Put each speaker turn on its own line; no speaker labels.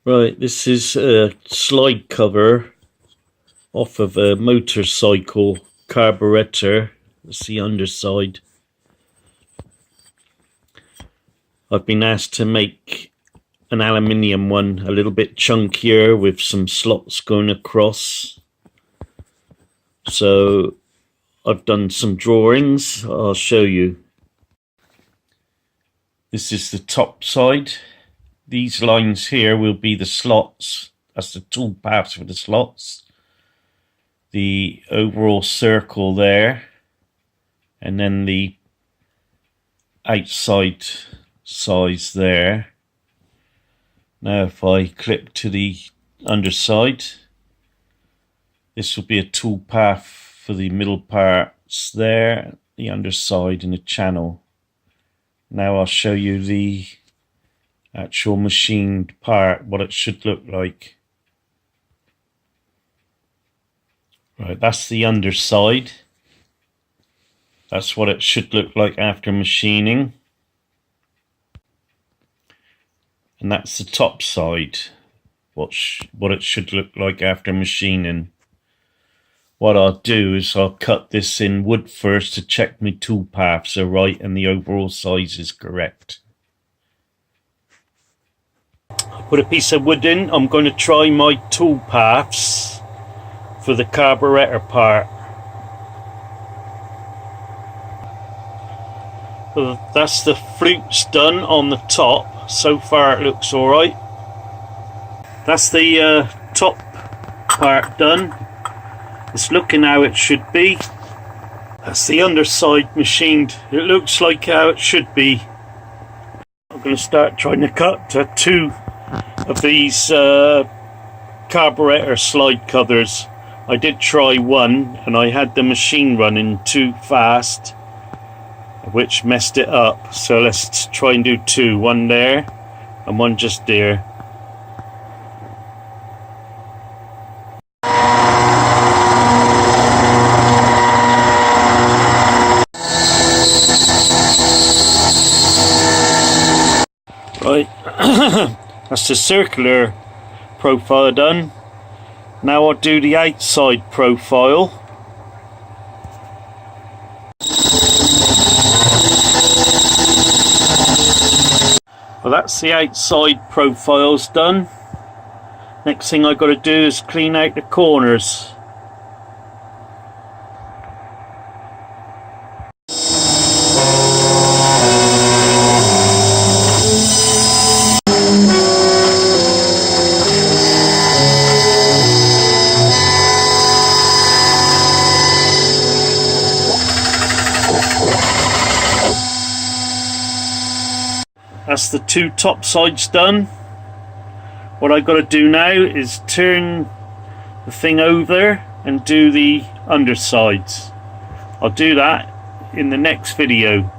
Right, this is a slide cover off of a motorcycle carburetor. That's the underside. I've been asked to make an aluminium one a little bit chunkier with some slots going across. So I've done some drawings. I'll show you. This is the top side. These lines here will be the slots. That's the tool paths for the slots. The overall circle there. And then the outside size there. Now if I click to the underside, this will be a tool path for the middle parts there, the underside and the channel. Now I'll show you the actual machined part, what it should look like. Right, that's the underside. That's what it should look like after machining. And that's the top side, what it should look like after machining. What I'll do is I'll cut this in wood first to check my tool paths are right and the overall size is correct. Put a piece of wood in. I'm going to try my tool paths for the carburetor part. That's the flutes done on the top. So far it looks alright. That's the top part done. It's looking how it should be. That's the underside machined. It looks like how it should be. I'm going to start trying to cut two of these carburetor slide covers. I did try one and I had the machine running too fast, which messed it up. So let's try and do two. One there and one just there. Right, that's the circular profile done. Now I'll do the outside profile. Well, that's the outside profiles done. Next thing I've got to do is clean out the corners. That's the two top sides done. What I've got to do now is turn the thing over and do the undersides. I'll do that in the next video.